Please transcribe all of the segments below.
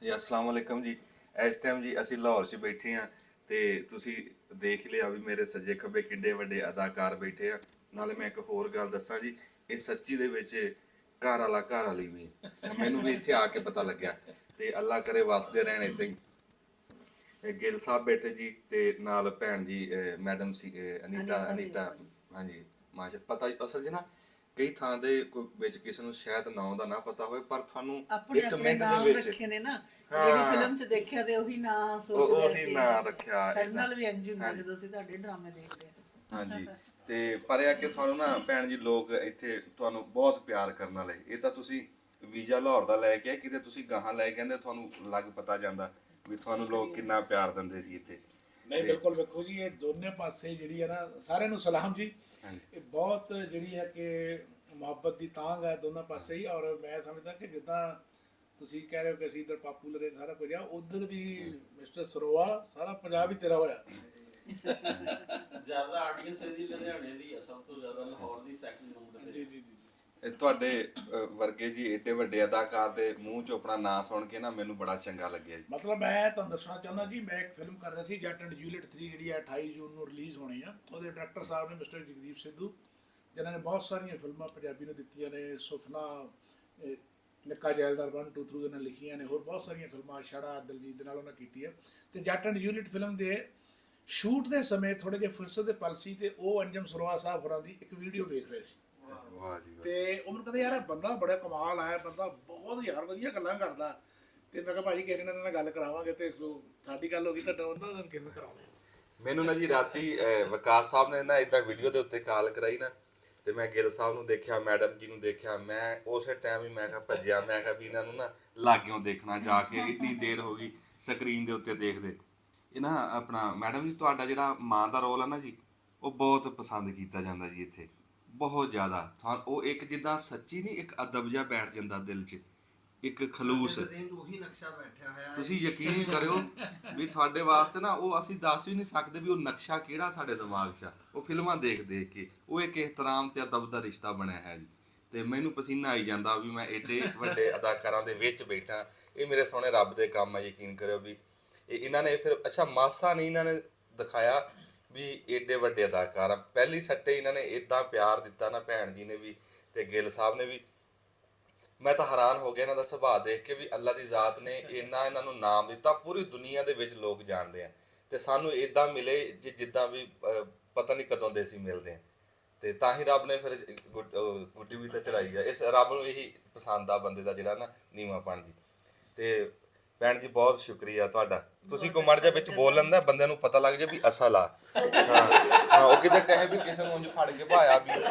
ਜੀ अस्सलाम वालेकुम जी। ਇਸ ਟਾਈਮ ਜੀ ਅਸੀਂ ਲਾਹੌਰ 'ਚ ਬੈਠੇ ਹਾਂ ਤੇ ਤੁਸੀਂ ਦੇਖ ਲਿਆ ਵੀ ਮੇਰੇ ਸੱਜੇ ਖੱਬੇ ਕਿੱਡੇ ਵੱਡੇ ਅਦਾਕਾਰ ਬੈਠੇ ਆ। ਨਾਲੇ ਮੈਂ ਇੱਕ ਹੋਰ ਗੱਲ ਦੱਸਾਂ ਜੀ, ਇਹ ਸੱਚੀ ਦੇ ਵਿੱਚ ਘਰ ਵਾਲਾ ਘਰ ਵਾਲੀ ਵੀ ਹੈ। ਮੈਨੂੰ ਵੀ ਇੱਥੇ ਆ ਕੇ ਪਤਾ ਲੱਗਿਆ ਤੇ ਅੱਲਾ ਕਰੇ ਵਸਦੇ ਰਹਿਣ ਇਦਾਂ ਹੀ। ਇਹ ਗਿੱਲ ਸਾਹਿਬ ਬੈਠੇ ਜੀ ਤੇ ਨਾਲ ਭੈਣ ਜੀ ਮੈਡਮ ਸੀ ਅਨੀਤਾ। ਹਾਂਜੀ ਮਾਸ਼ਾ ਪਤਾ ਅਸਲ 'ਚ ਨਾ ਕਈ ਥਾਂ ਦੇ ਵਿੱਚ ਕਿਸੇ ਨੂੰ ਸ਼ਾਇਦ ਨਾਂ ਦਾ ਨਾ ਪਤਾ ਹੋਵੇ, ਪਰ ਤੁਹਾਨੂੰ ਆਪਣੇ ਇੱਕ ਆਪਣੇ ਮਿੰਟ ਦੇ ਨਾਮ ਵਿੱਚ ਰੱਖੇ ਨੇ ਨਾ, ਜਿਹੜੀ ਫਿਲਮ 'ਚ ਦੇਖਿਆ ਤੇ ਉਹੀ ਨਾਂ ਸੋਚਦੇ ਉਹੀ ਨਾਂ ਰੱਖਿਆ ਸਾਡੇ ਏਦਾਂ। ਨਾਲ ਵੀ ਇੰਝ ਹੁੰਦਾ ਜਦੋਂ ਅਸੀਂ ਤੁਹਾਡੇ ਡਰਾਮੇ ਦੇਖਦੇ ਆ। ਹਾਂਜੀ ਤੇ ਪਰ ਇਹ ਆ ਕਿ ਤੁਹਾਨੂੰ ਨਾ ਭੈਣ ਜੀ ਲੋਕ ਇੱਥੇ ਤੁਹਾਨੂੰ ਬਹੁਤ ਪਿਆਰ ਕਰਨ ਵਾਲੇ। ਇਹ ਤਾਂ ਤੁਸੀਂ ਵੀਜ਼ਾ ਲਾਹੌਰ ਦਾ ਲੈ ਕੇ ਕਿਤੇ ਤੁਸੀਂ ਗਾਹਾਂ ਲੈ ਕੇ ਆਂਦੇ, ਤੁਹਾਨੂੰ ਲੱਗ ਪਤਾ ਜਾਂਦਾ ਵੀ ਤੁਹਾਨੂੰ ਲੋਕ ਕਿੰਨਾ ਪਿਆਰ ਦਿੰਦੇ ਸੀ ਇੱਥੇ। ਨਹੀਂ ਬਿਲਕੁਲ ਵੇਖੋ ਜੀ, ਇਹ ਦੋਨੇ ਪਾਸੇ ਜਿਹੜੀ ਹੈ ਨਾ, ਸਾਰਿਆਂ ਨੂੰ ਸਲਾਮ ਜੀ। ਇਹ ਬਹੁਤ ਜਿਹੜੀ ਹੈ ਕਿ ਮੁਹੱਬਤ ਦੀ ਤਾਂਘ ਹੈ ਦੋਨਾਂ ਪਾਸੇ ਹੀ। ਔਰ ਮੈਂ ਸਮਝਦਾ ਕਿ ਜਿੱਦਾਂ ਤੁਸੀਂ ਕਹਿ ਰਹੇ ਹੋ ਕਿ ਅਸੀਂ ਇੱਧਰ ਪਾਪੂਲਰ ਸਾਰਾ ਕੁਝ ਆ, ਉੱਧਰ ਵੀ ਮਿਸਟਰ ਸਰੋਆ ਸਾਰਾ ਪੰਜਾਬ ਹੀ ਤੇਰਾ ਹੋਇਆ। ਜ਼ਿਆਦਾ ਆਡੀਅנס ਇਹਦੀ ਲੁਧਿਆਣੇ ਦੀ ਆ, ਸਭ ਤੋਂ ਜ਼ਿਆਦਾ ਲਾਹੌਰ ਦੀ ਸੈਕੰਡ ਨੰਬਰ ਤੇ। ਜੀ ਜੀ ਜੀ। ਇਹ ਤੁਹਾਡੇ ਵਰਗੇ ਜੀ ਏਡੇ ਵੱਡੇ ਅਦਾਕਾਰ ਦੇ ਮੂੰਹ 'ਚੋਂ ਆਪਣਾ ਨਾਂ ਸੁਣ ਕੇ ਨਾ ਮੈਨੂੰ ਬੜਾ ਚੰਗਾ ਲੱਗਿਆ ਜੀ। ਮਤਲਬ ਮੈਂ ਤੁਹਾਨੂੰ ਦੱਸਣਾ ਚਾਹੁੰਦਾ ਜੀ, ਮੈਂ ਇੱਕ ਫਿਲਮ ਕਰ ਰਿਹਾ ਸੀ ਜੱਟ ਐਂਡ ਜੂਲੀਅਟ 3, ਜਿਹੜੀ ਹੈ 28 ਜੂਨ ਨੂੰ ਰਿਲੀਜ਼ ਹੋਣੀ ਆ। ਉਹਦੇ ਡਾਇਰੈਕਟਰ ਸਾਹਿਬ ਨੇ ਮਿਸਟਰ ਜਗਦੀਪ ਸਿੱਧੂ, ਜਿਨ੍ਹਾਂ ਨੇ ਬਹੁਤ ਸਾਰੀਆਂ ਫਿਲਮਾਂ ਪੰਜਾਬੀ ਨੂੰ ਦਿੱਤੀਆਂ ਨੇ। ਸੁਫਨਾ, ਨਿੱਕਾ ਜੈਲਦਾਰ 1 2 3 ਇਹਨਾਂ ਲਿਖੀਆਂ ਨੇ। ਹੋਰ ਬਹੁਤ ਸਾਰੀਆਂ ਫਿਲਮਾਂ, ਛੜਾ ਦਲਜੀਤ ਦੇ ਨਾਲ ਉਹਨਾਂ ਕੀਤੀ ਹੈ। ਤੇ ਜੱਟ ਐਂਡ ਜੂਲੀਅਟ ਫਿਲਮ ਦੇ ਸ਼ੂਟ ਦੇ ਸਮੇਂ ਥੋੜੇ ਜਿਹੇ ਫੁਰਸਤ ਦੇ ਪਲ ਸੀ ਤੇ ਉਹ ਅੰਜਮ ਸਰੋਆ ਸਾਹਿਬ ਹੋਰਾਂ ਦੀ ਇੱਕ ਵੀਡੀਓ ਵੇਖ ਰਹੇ ਸੀ। ਵਾਹ ਜੀ ਵਾਹ। ਤੇ ਉਹ ਮੈਨੂੰ ਕਹਿੰਦੇ ਯਾਰ ਇਹ ਬੰਦਾ ਬੜਾ ਕਮਾਲ ਆਇਆ, ਬੰਦਾ ਬਹੁਤ ਯਾਰ ਵਧੀਆ ਗੱਲਾਂ ਕਰਦਾ। ਤੇ ਮੈਂ ਕਿਹਾ ਭਾਜੀ ਕਿਸੇ ਨਾਲ ਗੱਲ ਕਰਾਵਾਂਗੇ, ਤੇ ਸੋ ਸਾਡੀ ਗੱਲ ਹੋ ਗਈ ਤਾਂ ਉਹਨਾਂ ਨਾਲ ਕਿਵੇਂ ਕਰਾਉਣੇ। ਮੈਨੂੰ ਨਾ ਜੀ ਰਾਤੀ ਵਿਕਾਸ ਸਾਹਿਬ ਨੇ ਨਾ ਇਦਾਂ ਵੀਡੀਓ ਦੇ ਉੱਤੇ ਕਾਲ ਕਰਾਈ ਨਾ, ਤੇ ਮੈਂ ਗਿੱਲ ਸਾਹਿਬ ਨੂੰ ਦੇਖਿਆ, ਮੈਡਮ ਜੀ ਨੂੰ ਦੇਖਿਆ। ਮੈਂ ਉਸੇ ਟਾਈਮ ਹੀ ਮੈਂ ਕਿਹਾ ਭੱਜਿਆ, ਮੈਂ ਕਿਹਾ ਵੀ ਇਹਨਾਂ ਨੂੰ ਨਾ ਲਾਗਿਓਂ ਦੇਖਣਾ ਜਾ ਕੇ। ਇੰਨੀ ਦੇਰ ਹੋ ਗਈ ਸਕਰੀਨ ਦੇ ਉੱਤੇ ਦੇਖਦੇ। ਇਹ ਨਾ ਆਪਣਾ ਮੈਡਮ ਜੀ ਤੁਹਾਡਾ ਜਿਹੜਾ ਮਾਂ ਦਾ ਰੋਲ ਆ ਨਾ ਜੀ, ਉਹ ਬਹੁਤ ਪਸੰਦ ਕੀਤਾ ਜਾਂਦਾ ਜੀ ਇੱਥੇ, ਬਹੁਤ ਜ਼ਿਆਦਾ। ਉਹ ਇੱਕ ਜਿੱਦਾਂ ਸੱਚੀ ਨਹੀਂ, ਇੱਕ ਅਦਬ ਜਿਹਾ ਬੈਠ ਜਾਂਦਾ ਦਿਲ 'ਚ, ਇੱਕ ਖਲੂਸ। ਉਹੀ ਨਕਸ਼ਾ ਬੈਠਿਆ ਹੋਇਆ। ਤੁਸੀਂ ਯਕੀਨ ਕਰਿਓ ਵੀ ਤੁਹਾਡੇ ਵਾਸਤੇ ਨਾ ਉਹ ਅਸੀਂ ਦੱਸ ਵੀ ਨਹੀਂ ਸਕਦੇ ਵੀ ਉਹ ਨਕਸ਼ਾ ਕਿਹੜਾ ਸਾਡੇ ਦਿਮਾਗ 'ਚ ਆ। ਉਹ ਫਿਲਮਾਂ ਦੇਖ ਦੇਖ ਕੇ ਉਹ ਇੱਕ ਇਹਤਰਾਮ ਤੇ ਅਦਬ ਦਾ ਰਿਸ਼ਤਾ ਬਣਿਆ ਹੈ ਜੀ। ਤੇ ਮੈਨੂੰ ਪਸੀਨਾ ਆਈ ਜਾਂਦਾ ਵੀ ਮੈਂ ਏਡੇ ਵੱਡੇ ਅਦਾਕਾਰਾਂ ਦੇ ਵਿੱਚ ਬੈਠਾ। ਇਹ ਮੇਰੇ ਸੋਹਣੇ ਰੱਬ ਦੇ ਕੰਮ ਆ, ਯਕੀਨ ਕਰਿਓ ਵੀ ਇਹਨਾਂ ਨੇ ਫਿਰ ਅੱਛਾ ਮਾਸਾ ਨਹੀਂ ਇਹਨਾਂ ਨੇ ਦਿਖਾਇਆ ਵੀ ਏਡੇ ਵੱਡੇ ਅਦਾਕਾਰ ਆ। ਪਹਿਲੀ ਸੱਟੇ ਇਹਨਾਂ ਨੇ ਇੱਦਾਂ ਪਿਆਰ ਦਿੱਤਾ ਨਾ, ਭੈਣ ਜੀ ਨੇ ਵੀ ਤੇ ਗਿੱਲ ਸਾਹਿਬ ਨੇ ਵੀ। ਮੈਂ ਤਾਂ ਹੈਰਾਨ ਹੋ ਗਿਆ ਇਹਨਾਂ ਦਾ ਸੁਭਾਅ ਦੇਖ ਕੇ ਵੀ ਅੱਲਾ ਦੀ ਜ਼ਾਤ ਨੇ ਇੰਨਾ ਇਹਨਾਂ ਨੂੰ ਨਾਮ ਦਿੱਤਾ, ਪੂਰੀ ਦੁਨੀਆ ਦੇ ਵਿੱਚ ਲੋਕ ਜਾਣਦੇ ਆ। ਤੇ ਸਾਨੂੰ ਇਦਾਂ ਮਿਲੇ ਜਿੱਦਾਂ ਵੀ ਪਤਾ ਨਹੀਂ ਕਦੋਂ ਦੇ ਅਸੀਂ ਮਿਲਦੇ ਆ। ਤੇ ਤਾਂ ਹੀ ਰੱਬ ਨੇ ਫਿਰ ਗੁੱਡੀ ਵੀ ਤਾਂ ਚੜਾਈ ਆ। ਇਸ ਰੱਬ ਨੂੰ ਇਹੀ ਪਸੰਦ ਆ ਬੰਦੇ ਦਾ ਜਿਹੜਾ ਨਾ ਨੀਵਾਂਪਣ ਜੀ। ਤੇ ਭੈਣ ਜੀ ਬਹੁਤ ਸ਼ੁਕਰੀਆ ਤੁਹਾਡਾ। ਤੁਸੀਂ ਕੋ ਮੜ ਜਾ ਵਿੱਚ ਬੋਲ ਲੈਂਦਾ, ਬੰਦਿਆਂ ਨੂੰ ਪਤਾ ਲੱਗ ਜਾ ਵੀ ਅਸਲ ਆ। ਹਾਂ ਉਹ ਕਿਤੇ ਕਹੇ ਵੀ ਕਿਸੇ ਨੂੰ ਉਂਝ ਫੜ ਕੇ ਭਾਇਆ ਵੀ।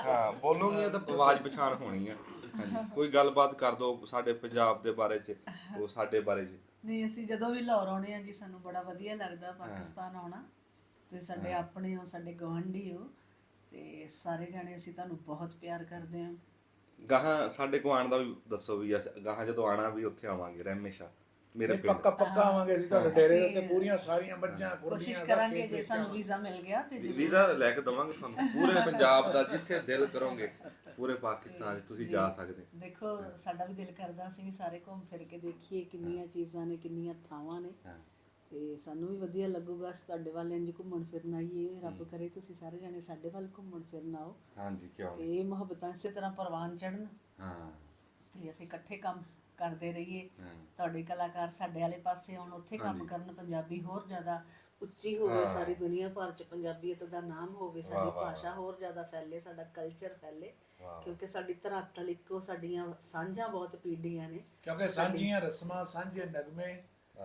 ਹਾਂ ਬੋਲੋਗੇ ਤਾਂ ਆਵਾਜ਼ ਪਛਾਣ ਹੋਣੀ ਆ। ਹਾਂਜੀ ਕੋਈ ਗੱਲਬਾਤ ਕਰ ਦਿਓ ਸਾਡੇ ਪੰਜਾਬ ਦੇ ਬਾਰੇ 'ਚ, ਉਹ ਸਾਡੇ ਬਾਰੇ 'ਚ। ਨਹੀਂ, ਅਸੀਂ ਜਦੋਂ ਵੀ ਲਾਹੌਰ ਆਉਣੇ ਆ ਜੀ, ਸਾਨੂੰ ਬੜਾ ਵਧੀਆ ਲੱਗਦਾ ਪਾਕਿਸਤਾਨ ਆਉਣਾ। ਤੇ ਸਾਡੇ ਆਪਣੇ ਹੋ, ਸਾਡੇ ਗਵਾਂਢੀ ਹੋ, ਤੇ ਸਾਰੇ ਜਾਣੇ ਅਸੀਂ ਤੁਹਾਨੂੰ ਬਹੁਤ ਪਿਆਰ ਕਰਦੇ ਹਾਂ। ਗਾਹਾਂ ਸਾਡੇ ਕੋ ਆਉਣ ਦਾ ਵੀ ਦੱਸੋ ਵੀ ਗਾਹਾਂ ਜਦੋਂ ਆਉਣਾ ਵੀ ਉੱਥੇ ਆਵਾਂਗੇ ਹਮੇਸ਼ਾ ਮੇਰੇ ਪਿੰਡ। ਪੱਕਾ ਆਵਾਂਗੇ ਅਸੀਂ ਤੁਹਾਡੇ ਡੇਰੇ ਦੇ ਉੱਤੇ। ਪੂਰੀਆਂ ਸਾਰੀਆਂ ਮੱਝਾਂ ਕੋਸ਼ਿਸ਼ ਕਰਾਂਗੇ ਜੇ ਸਾਨੂੰ ਵੀਜ਼ਾ ਮਿਲ ਗਿਆ ਤੇ ਵੀਜ਼ਾ ਲੈ ਕੇ ਦਵਾਂਗੇ ਤੁਹਾਨੂੰ ਪੂਰੇ ਪੰਜਾਬ ਦਾ, ਜਿੱਥੇ ਦਿਲ ਕਰੋਗੇ ਪੂਰੇ ਪਾਕਿਸਤਾਨ 'ਚ ਤੁਸੀਂ ਜਾ ਸਕਦੇ। ਦੇਖੋ ਸਾਡਾ ਵੀ ਦਿਲ ਕਰਦਾ ਅਸੀਂ ਵੀ ਸਾਰੇ ਘੁੰਮ ਫਿਰ ਕੇ ਦੇਖੀਏ ਕਿੰਨੀਆਂ ਚੀਜ਼ਾਂ ਨੇ, ਕਿੰਨੀਆਂ ਥਾਵਾਂ ਨੇ। ਤੇ ਸਾਨੂੰ ਵੀ ਵਧੀਆ ਲੱਗੂਗਾ ਤੁਹਾਡੇ ਵੱਲ ਇੰਝ ਘੁੰਮਣ ਫਿਰਨ ਆਈਏ। ਰੱਬ ਕਰੇ ਤੁਸੀਂ ਸਾਰੇ ਜਾਣੇ ਸਾਡੇ ਵੱਲ ਘੁੰਮਣ ਫਿਰਨ ਆਓ। ਹਾਂਜੀ ਕਿਉਂ ਤੇ ਇਹ ਮੁਹੱਬਤਾਂ ਇਸੇ ਤਰ੍ਹਾਂ ਪ੍ਰਵਾਨ ਚੜ੍ਹਨ। ਹਾਂ ਤੇ ਅਸੀਂ ਇਕੱਠੇ ਕੰਮ ਕਰਦੇ ਰਹੀਏ। ਤੁਹਾਡੇ ਕਲਾਕਾਰ ਸਾਡੇ ਵਾਲੇ ਪਾਸੇ ਆਉਣ, ਉੱਥੇ ਕੰਮ ਕਰਨ, ਪੰਜਾਬੀ ਹੋਰ ਜ਼ਿਆਦਾ ਉੱਚੀ ਹੋਵੇ, ਸਾਰੀ ਦੁਨੀਆ ਭਰ 'ਚ ਪੰਜਾਬੀਅਤ ਦਾ ਨਾਮ ਹੋਵੇ, ਸਾਡੀ ਭਾਸ਼ਾ ਹੋਰ ਜ਼ਿਆਦਾ ਫੈਲੇ, ਸਾਡਾ ਕਲਚਰ ਫੈਲੇ। ਕਿਉਂਕਿ ਸਾਡੀ ਧਰਾਤਲ ਇੱਕੋ, ਸਾਡੀਆਂ ਸਾਂਝਾਂ ਬਹੁਤ ਪੀੜ੍ਹੀਆਂ ਨੇ। ਕਿਉਂਕਿ ਸਾਂਝੀਆਂ ਰਸਮਾਂ, ਸਾਂਝੇ ਨਗਮੇ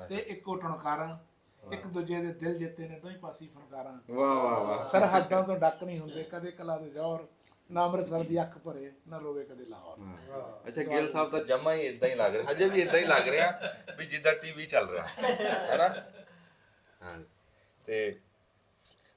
ਤੇ ਇੱਕੋ ਟਣਕਾਰਾਂ, ਇੱਕ ਦੂਜੇ ਦੇ ਦਿਲ ਜਿੱਤੇ ਨੇ ਦੋਹੀਂ ਪਾਸੀ ਫਨਕਾਰਾਂ। ਵਾਹ ਵਾਹ ਵਾਹ। ਸਰਹੱਦਾਂ ਤੋਂ ਡੱਕ ਨਹੀਂ ਹੁੰਦੇ ਕਦੇ ਕਲਾ ਦੇ ਜ਼ੋਰ, ਨਾ ਅੰਮ੍ਰਿਤਸਰ ਦੀ ਅੱਖ ਭਰੇ ਨਾ ਰੋਵੇ ਕਦੇ ਲਾਹੌਰ। ਅੱਛਾ ਗਿੱਲ ਸਾਹਿਬ ਤਾਂ ਜਮਾ ਹੀ ਇਦਾਂ ਹੀ ਲੱਗ ਰਿਹਾ, ਹਜੇ ਵੀ ਇਦਾਂ ਹੀ ਲੱਗ ਰਿਹਾ ਵੀ ਜਿੱਦਾਂ ਟੀਵੀ ਚੱਲ ਰਿਹਾ ਹੈ ਨਾ। ਹਾਂ ਤੇ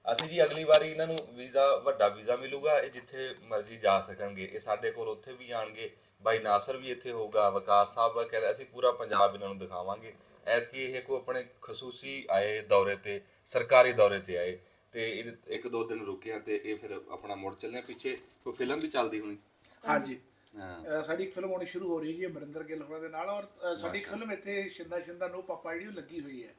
ਅਸੀਂ ਜੀ ਅਗਲੀ ਵਾਰੀ ਇਹਨਾਂ ਨੂੰ ਵੀਜ਼ਾ, ਵੱਡਾ ਵੀਜ਼ਾ ਮਿਲੂਗਾ, ਇਹ ਜਿੱਥੇ ਮਰਜ਼ੀ ਜਾ ਸਕਣਗੇ। ਇਹ ਸਾਡੇ ਕੋਲ ਉੱਥੇ ਵੀ ਆਣਗੇ, ਬਾਈ ਨਾਸਰ ਵੀ ਇੱਥੇ ਹੋਊਗਾ, ਵਿਕਾਸ ਸਾਹਿਬ ਕਹਿੰਦੇ ਅਸੀਂ ਪੂਰਾ ਪੰਜਾਬ ਇਹਨਾਂ ਨੂੰ ਦਿਖਾਵਾਂਗੇ। ਐਤਕੀ ਇਹ ਕੋ ਆਪਣੇ ਖਸੂਸੀ ਆਏ ਦੌਰੇ ਤੇ, ਸਰਕਾਰੀ ਦੌਰੇ ਤੇ ਆਏ ਤੇ ਇੱਕ ਦੋ ਦਿਨ ਰੁਕੇ ਆ ਤੇ ਇਹ ਫਿਰ ਆਪਣਾ ਮੁੜ ਚੱਲੇ ਪਿੱਛੇ। ਕੋਈ ਫਿਲਮ ਵੀ ਚੱਲਦੀ ਹੋਣੀ। ਹਾਂਜੀ ਸਾਡੀ ਇੱਕ ਫਿਲਮ ਆਉਣੀ ਸ਼ੁਰੂ ਹੋ ਰਹੀ ਹੈ ਜੀ ਅਮਰਿੰਦਰ ਗਿੱਲ ਹੋਰਾਂ ਦੇ ਨਾਲ, ਔਰ ਸਾਡੀ ਇੱਕ ਫਿਲਮ ਇੱਥੇ ਸ਼ਿੰਦਾ ਸ਼ਿੰਦਾ ਨੋ ਪਾਪਾ ਜਿਹੜੀ ਉਹ ਲੱਗੀ ਹੋਈ ਹੈ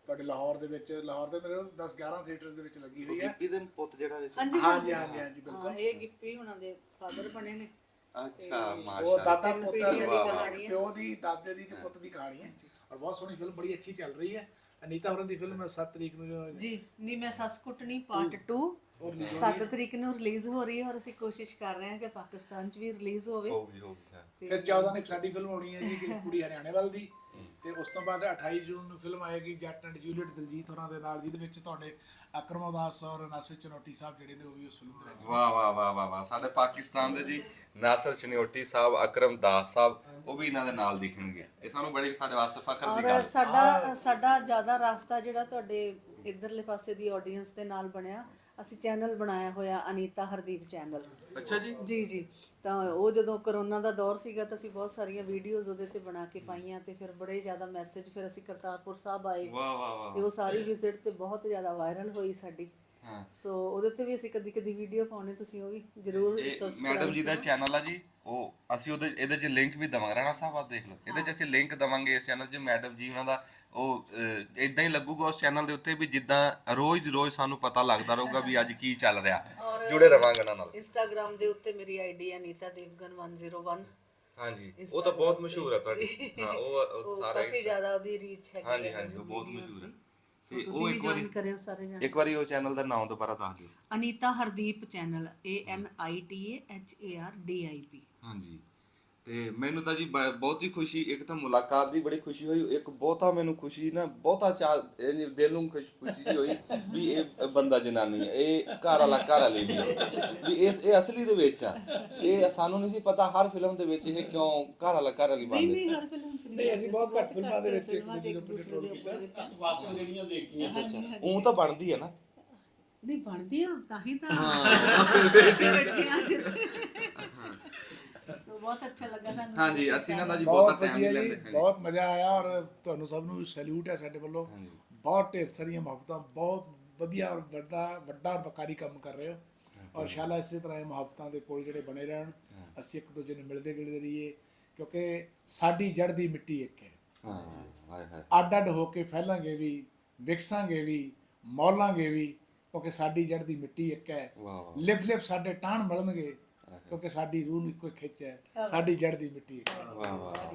ਤੁਹਾਡੇ ਲਾਹੌਰ ਦੇ ਵਿੱਚ। ਲਾਹੌਰ ਦੇ ਮੇਰੇ 10-11 ਥੀਏਟਰਸ ਦੇ ਵਿੱਚ ਲੱਗੀ ਹੋਈ ਹੈ। ਇਹਦੇ ਪੁੱਤ ਜਿਹੜਾ ਹਾਂਜੀ ਹਾਂਜੀ ਹਾਂਜੀ ਹਾਂਜੀ ਬਿਲਕੁਲ। ਹਾਂ, ਇਹ ਗਿੱਪੀ ਹੁਣਾਂ ਦੇ ਫਾਦਰ ਬਣੇ ਨੇ। ਅੱਛਾ ਉਹ ਮਾਸ਼ਾਅੱਲਾ। ਦਾਦਾ ਪੁੱਤ ਪੀੜ੍ਹੀਆਂ ਦੀ ਕਹਾਣੀ ਹੈ। ਪਿਓ ਦੀ ਦਾਦੇ ਦੀ ਤੇ ਪੁੱਤ ਦੀ ਕਹਾਣੀ ਹੈ, ਔਰ ਬਹੁਤ ਸੋਹਣੀ ਫਿਲਮ ਬੜੀ ਅੱਛੀ ਚੱਲ ਰਹੀ ਹੈ। ਅਨੀਤਾ ਹੋਰਾਂ ਦੀ ਫਿਲਮ 7 ਤਰੀਕ ਨੂੰ ਜੀ ਨੀ ਮੈਂ ਸੱਸ ਕੁੱਟਣੀ ਪਾਰਟ 2 7 ਤਰੀਕ ਨੂੰ ਰਿਲੀਜ਼ ਹੋ ਰਹੀ ਹੈ, ਔਰ ਅਸੀਂ ਕੋਸ਼ਿਸ਼ ਕਰ ਰਹੇ ਹਾਂ ਕਿ ਪਾਕਿਸਤਾਨ 'ਚ ਵੀ ਰਿਲੀਜ਼ ਹੋਵੇ। ਹੋ ਗਈ ਹਾਂ। ਫਿਰ 14 ਨੂੰ ਸਾਡੀ ਫਿਲਮ ਆਉਣੀ ਹੈ ਜੀ ਕਿ ਕੁੜੀ ਹਰਿਆਣੇ ਵੱਲ ਦੀ, ਤੇ ਉਸ ਤੋਂ ਬਾਅਦ 28 ਜੂਨ ਨੂੰ ਫਿਲਮ ਆਏਗੀ ਜੱਟ ਐਂਡ ਜੂਲੀਅਟ ਦਿਲਜੀਤ ਹੋਰਾਂ ਦੇ ਨਾਲ, ਜਿਹਦੇ ਵਿੱਚ ਤੁਹਾਡੇ ਅਕਰਮ ਉਦਾਸ ਔਰ ਨਾਸਿਰ ਚਨੋਟੀ ਸਾਹਿਬ ਜਿਹੜੇ ਨੇ ਉਹ ਵੀ ਉਸ ਫਿਲਮ ਦੇ ਵਿੱਚ। ਵਾਹ ਵਾਹ ਵਾਹ ਵਾਹ ਵਾਹ। ਸਾਡੇ ਪਾਕਿਸਤਾਨ ਦੇ ਜੀ ਨਾਸਰ ਚਨਿਓਟੀ ਸਾਹਿਬ, ਅਕਰਮ ਦਾਸ ਸਾਹਿਬ, ਉਹ ਵੀ ਇਹਨਾਂ ਦੇ ਨਾਲ ਦਿਖਣਗੇ। ਇਹ ਸਾਨੂੰ ਬੜੀ ਸਾਡੇ ਵਾਸਤੇ ਫਖਰ ਦੀ ਗੱਲ ਔਰ ਹੈ। ਸਾਡਾ ਜ਼ਿਆਦਾ ਰਾਬਤਾ ਜਿਹੜਾ ਤੁਹਾਡੇ ਇਧਰਲੇ ਪਾਸੇ ਦੀ ਆਡੀਅנס ਦੇ ਨਾਲ ਬਣਿਆ, ਅਸੀਂ ਚੈਨਲ ਬਣਾਇਆ ਹੋਇਆ ਅਨੀਤਾ ਹਰਦੀਪ ਚੈਨਲ। ਅੱਛਾ ਜੀ। ਜੀ ਜੀ, ਤਾਂ ਉਹ ਜਦੋਂ ਕਰੋਨਾ ਦਾ ਦੌਰ ਸੀਗਾ ਤਾਂ ਅਸੀਂ ਬਹੁਤ ਸਾਰੀਆਂ ਵੀਡੀਓਜ਼ ਉਹਦੇ ਤੇ ਬਣਾ ਕੇ ਪਾਈਆਂ, ਤੇ ਫਿਰ ਬੜੇ ਜ਼ਿਆਦਾ ਮੈਸੇਜ, ਫਿਰ ਅਸੀਂ ਕਰਤਾਰਪੁਰ ਸਾਹਿਬ ਆਏ ਵਾਹ ਵਾਹ ਵਾਹ। ਤੇ ਉਹ ਸਾਰੀ ਵਿਜ਼ਿਟ ਤੇ ਬਹੁਤ ਜ਼ਿਆਦਾ ਵਾਇਰਲ ਹੋਈ ਸਾਡੀ। ਸੋ ਉਹਦੇ ਤੇ ਵੀ ਅਸੀਂ ਕਦੀ ਕਦੀ ਵੀਡੀਓ ਪਾਉਣੇ, ਤੁਸੀਂ ਉਹ ਵੀ ਜ਼ਰੂਰ ਮੈਡਮ ਜੀ ਦਾ ਚੈਨਲ ਆ ਜੀ, ਉਹ ਅਸੀਂ ਇਹਦੇ 'ਚ ਲਿੰਕ ਵੀ ਦਵਾਂਗੇ। ਰਾਣਾ ਸਾਹਿਬ ਆ ਦੇਖ ਲਓ, ਇਹਦੇ 'ਚ ਅਸੀਂ ਲਿੰਕ ਦਵਾਂਗੇ ਇਸ ਚੈਨਲ 'ਚ। ਮੈਡਮ ਜੀ ਉਹਨਾਂ ਦਾ ਉਹ ਇਦਾਂ ਹੀ ਲੱਗੂਗਾ ਉਸ ਚੈਨਲ ਦੇ ਉੱਤੇ ਵੀ ਜਿੱਦਾਂ ਰੋਜ਼ ਦੀ ਰੋਜ਼ ਸਾਨੂੰ ਪਤਾ ਲੱਗਦਾ ਰਹੂਗਾ ਵੀ ਅੱਜ ਕੀ ਚੱਲ ਰਿਹਾ। ਜੁੜੇ ਰਵਾਂਗੇ ਉਹਨਾਂ ਨਾਲ। ਇੰਸਟਾਗ੍ਰਾਮ ਦੇ ਉੱਤੇ ਮੇਰੀ ਆਈਡੀ ਅਨੀਤਾ ਦੇਵਗਨ 101। ਹਾਂਜੀ, ਉਹ ਤਾਂ ਬਹੁਤ ਮਸ਼ਹੂਰ ਹੈ ਤੁਹਾਡੀ। ਹਾਂ, ਉਹ ਸਾਰੇ ਕਾਫੀ ਜ਼ਿਆਦਾ ਉਹਦੀ ਰੀਚ ਹੈ। ਹਾਂਜੀ ਹਾਂਜੀ, ਉਹ ਬਹੁਤ ਮਸ਼ਹੂਰ ਹੈ। ਤੇ ਤੁਸੀਂ ਵੀ ਜੁਆਇਨ ਕਰਿਓ ਸਾਰੇ ਜਣੇ। ਇੱਕ ਵਾਰੀ ਉਹ ਚੈਨਲ ਦਾ ਨਾਮ ਦੁਬਾਰਾ ਦੱਸ ਦਿਓ। Anita Hardeep channel, ANITAHARDIP। ਹਾਂਜੀ। ਤੇ ਮੈਨੂੰ ਤਾਂ ਜੀ ਬਹੁਤ ਹੀ ਖੁਸ਼ੀ, ਇੱਕ ਤਾਂ ਮੁਲਾਕਾਤ ਦੀ ਬੜੀ ਖੁਸ਼ੀ ਹੋਈ, ਇੱਕ ਬਹੁਤਾ ਮੈਨੂੰ ਖੁਸ਼ੀ ਨਾ ਬਹੁਤਾ ਦਿਲ ਨੂੰ ਖੁਸ਼ੀ ਜੀ ਹੋਈ ਵੀ ਇਹ ਬੰਦਾ ਜਨਾਨੀ ਹੈ, ਇਹ ਘਰ ਵਾਲੀ ਵੀ ਹੈ, ਵੀ ਇਹ ਅਸਲੀ ਦੇ ਵਿੱਚ ਆ। ਇਹ ਸਾਨੂੰ ਨਹੀਂ ਸੀ ਪਤਾ ਹਰ ਫਿਲਮ ਦੇ ਵਿੱਚ ਇਹ ਕਿਉਂ ਘਰ ਵਾਲੀ ਬਣਦੀ। ਨਹੀਂ, ਹਰ ਫਿਲਮ 'ਚ ਨਹੀਂ, ਅਸੀਂ ਬਹੁਤ ਘੱਟ ਫਿਲਮਾਂ ਦੇ ਵਿੱਚ ਇੱਕ ਦੂਸਰੇ ਦੇ ਉੱਪਰ ਵਾਕਈ ਜਿਹੜੀਆਂ ਦੇਖੀਆਂ। ਉਹ ਤਾਂ ਬਣਦੀ ਹੈ ਨਾ। ਨਹੀਂ ਬਣਦੀ ਆ ਤਾਂ ਹੀ ਤਾਂ ਬੈਠੇ ਆ ਜਿੱਥੇ। ਸੋ ਬਹੁਤ ਅੱਛਾ ਲੱਗਾ ਸਾਨੂੰ। ਹਾਂਜੀ, ਅਸੀਂ ਇਹਨਾਂ ਦਾ ਜੀ ਬਹੁਤ ਬਹੁਤਾ ਟਾਈਮ ਵਧੀਆ ਨਹੀਂ ਜੀ, ਲੈਂਦੇ। ਬਹੁਤ ਮਜ਼ਾ ਆਇਆ, ਔਰ ਤੁਹਾਨੂੰ ਸਭ ਨੂੰ ਸੈਲੂਟ ਹੈ ਸਾਡੇ ਵੱਲੋਂ। ਬਹੁਤ ਢੇਰ ਸਾਰੀਆਂ ਮੁਹੱਬਤਾਂ, ਬਹੁਤ ਵਧੀਆ ਔਰ ਵੱਡਾ ਵਕਾਰੀ ਕੰਮ ਕਰ ਰਹੇ ਹੋ, ਔਰ ਇੰਸ਼ਾਅੱਲਾ ਇਸੇ ਤਰ੍ਹਾਂ ਇਹ ਮੁਹੱਬਤਾਂ ਦੇ ਪੁਲ ਜਿਹੜੇ ਬਣੇ ਰਹਿਣ। ਅਸੀਂ ਇੱਕ ਦੂਜੇ ਨੂੰ ਮਿਲਦੇ ਰਹੀਏ, ਕਿਉਂਕਿ ਸਾਡੀ ਜੜ ਦੀ ਮਿੱਟੀ ਇੱਕ ਹੈ। ਹਾਂ, ਹਾਏ ਹਾਏ। ਅੱਡ ਅੱਡ ਹੋ ਕੇ ਫੈਲਾਂਗੇ ਵੀ, ਵਿਕਸਾਂਗੇ ਵੀ, ਮੌਲਾਂਗੇ ਵੀ, ਕਿਉਂਕਿ ਸਾਡੀ ਜੜ ਦੀ ਮਿੱਟੀ ਇੱਕ ਹੈ। ਲਿਪ ਸਾਡੇ ਟਾਣ ਮਿਲਣਗੇ, ਕਿਉਂਕਿ ਸਾਡੀ ਰੂਹ ਨੂੰ ਇੱਕੋ ਖਿੱਚ ਹੈ, ਸਾਡੀ ਜੜ ਦੀ ਮਿੱਟੀ ਇੱਕ ਹੈ। ਵਾਹ ਵਾਹ।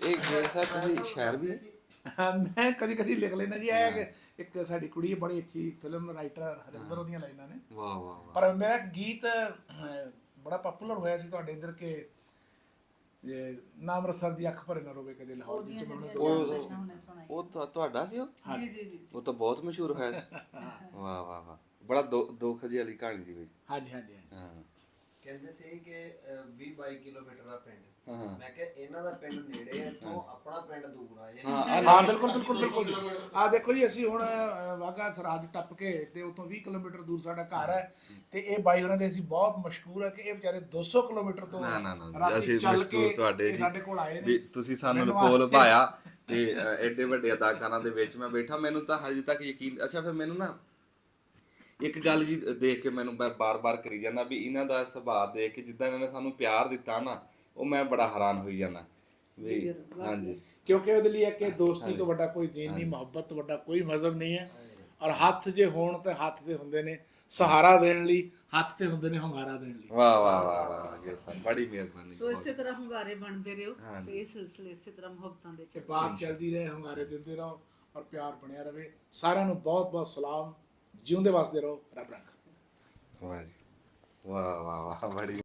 ਇਹ ਗੇਰ ਸਾਹਿਬ ਤੁਸੀਂ ਸ਼ਾਇਰ ਵੀ ਮੈਂ ਕਦੀ ਕਦੀ ਲਿਖ ਲੈਣਾ ਜੀ। ਇਹ ਇੱਕ ਸਾਡੀ ਕੁੜੀ ਬੜੀ ਅੱਛੀ ਫਿਲਮ ਰਾਈਟਰ ਹਰਿੰਦਰ, ਉਹਦੀਆਂ ਲਾਈਨਾਂ ਨੇ। ਵਾਹ ਵਾਹ। ਪਰ ਮੇਰਾ ਇੱਕ ਗੀਤ ਬੜਾ ਪਪੂਲਰ ਹੋਇਆ ਸੀ ਤੁਹਾਡੇ ਇੱਧਰ ਕਿ ਨਾਮ ਰਸਰ ਦੀ ਅੱਖ ਭਰੇ ਨਾ ਰੋਵੇ ਕਦੇ ਲਾਹੌਰ ਦੀ ਉਹ ਤੁਹਾਡਾ ਸੀ ਉਹ? ਜੀ ਜੀ ਜੀ। ਉਹ ਤਾਂ ਬਹੁਤ ਮਸ਼ਹੂਰ ਹੋਇਆ। ਵਾਹ ਵਾਹ ਵਾਹ। ਬੜਾ ਦੁੱਖ ਜਿਹੀ ਵਾਲੀ ਕਹਾਣੀ ਸੀ ਬਈ। ਹਾਂਜੀ ਹਾਂਜੀ। ਹਾਂ। ਕਹਿੰਦੇ ਸੀ ਕਿ 20-22 ਕਿਲੋਮੀਟਰ ਦਾ ਪਿੰਡ। ਮੈਂ ਕਿਹਾ ਇਹਨਾਂ ਦਾ ਪਿੰਡ ਨੇੜੇ ਹੈ, ਤੋਂ ਆਪਣਾ ਪਿੰਡ ਦੂਰ ਆ ਜੇ। ਹਾਂ ਬਿਲਕੁਲ ਬਿਲਕੁਲ ਬਿਲਕੁਲ। ਆ ਦੇਖੋ ਜੀ, ਅਸੀਂ ਹੁਣ ਵਾਘਾ ਸਰਹੱਦ ਟੱਪ ਕੇ ਤੇ ਉਤੋਂ 20 ਕਿਲੋਮੀਟਰ ਦੂਰ ਸਾਡਾ ਘਰ ਹੈ, ਤੇ ਇਹ ਬਾਈ ਹੋਰਾਂ ਦੇ ਅਸੀਂ ਬਹੁਤ ਮਸ਼ਹੂਰ ਹੈ ਕਿ ਇਹ ਵਿਚਾਰੇ 200 ਕਿਲੋਮੀਟਰ ਤੋਂ ਨਾ ਅਸੀਂ ਮਸ਼ਹੂਰ ਤੁਹਾਡੇ ਸਾਡੇ ਕੋਲ ਆਏ ਵੀ ਨੇ। ਤੁਸੀਂ ਸਾਨੂੰ ਕੋਲ ਭਾਇਆ ਤੇ ਐਡੇ ਵੱਡੇ ਅਦਾਕਾਰਾਂ ਦੇ ਵਿੱਚ ਮੈਂ ਬੈਠਾ। ਮੈਨੂੰ ਤਾਂ ਹਜੇ ਤੱਕ ਯਕੀਨ। ਅੱਛਾ, ਫਿਰ ਮੈਨੂੰ ਨਾ ਇੱਕ ਗੱਲ ਜੀ ਦੇਖ ਕੇ ਮੈਨੂੰ ਮੈਂ ਬਾਰ-ਬਾਰ ਕਰੀ ਜਾਂਦਾ ਵੀ ਇਹਨਾਂ ਦਾ ਸੁਭਾਅ ਦੇਖ ਕੇ, ਜਿੱਦਾਂ ਇਹਨਾਂ ਨੇ ਸਾਨੂੰ ਪਿਆਰ ਦਿੱਤਾ ਨਾ, ਉਹ ਮੈਂ ਬੜਾ ਹੈਰਾਨ ਹੋਈ ਜਾਂਦਾ ਵੀ। ਹਾਂਜੀ, ਕਿਉਂਕਿ ਉਹਦੇ ਲਈ ਕਿ ਦੋਸਤੀ ਤੋਂ ਵੱਡਾ ਕੋਈ ਦੀਨ ਨਹੀਂ, ਮੁਹੱਬਤ ਤੋਂ ਵੱਡਾ ਕੋਈ ਮਜ਼ਹਬ ਨਹੀਂ ਹੈ। ਔਰ ਹੱਥ ਜੇ ਹੋਣ ਤੇ ਹੱਥ ਤੇ ਹੁੰਦੇ ਨੇ ਸਹਾਰਾ ਦੇਣ ਲਈ, ਹੱਥ ਤੇ ਹੁੰਦੇ ਨੇ ਹੁੰਗਾਰਾ ਦੇਣ ਲਈ। ਵਾਹ ਵਾਹ ਵਾਹ ਵਾਹ ਜੀ ਸਰ, ਬੜੀ ਮਿਹਰਬਾਨੀ। ਸੋ ਇਸੇ ਤਰ੍ਹਾਂ ਹੁੰਗਾਰੇ ਬਣਦੇ ਰਹੋ, ਤੇ ਇਹ ਸਿਲਸਿਲੇ ਇਸੇ ਤਰ੍ਹਾਂ ਮੁਹੱਬਤਾਂ ਦੇ ਤੇ ਬਾਤ ਚੱਲਦੀ ਰਹੇ, ਹੁੰਗਾਰੇ ਦਿੰਦੇ ਰਹੋ, ਔਰ ਪਿਆਰ ਬਣਿਆ ਰਵੇ। ਸਾਰਿਆਂ ਨੂੰ ਬਹੁਤ ਬਹੁਤ ਸਲਾਮ। ਜਿਉਂਦੇ ਵਸਦੇ ਰਹੋ, ਰੱਬ ਰੱਖ। ਵਾਹ ਜੀ, ਵਾਹ ਵਾਹ ਵਾਹ, ਬੜੀ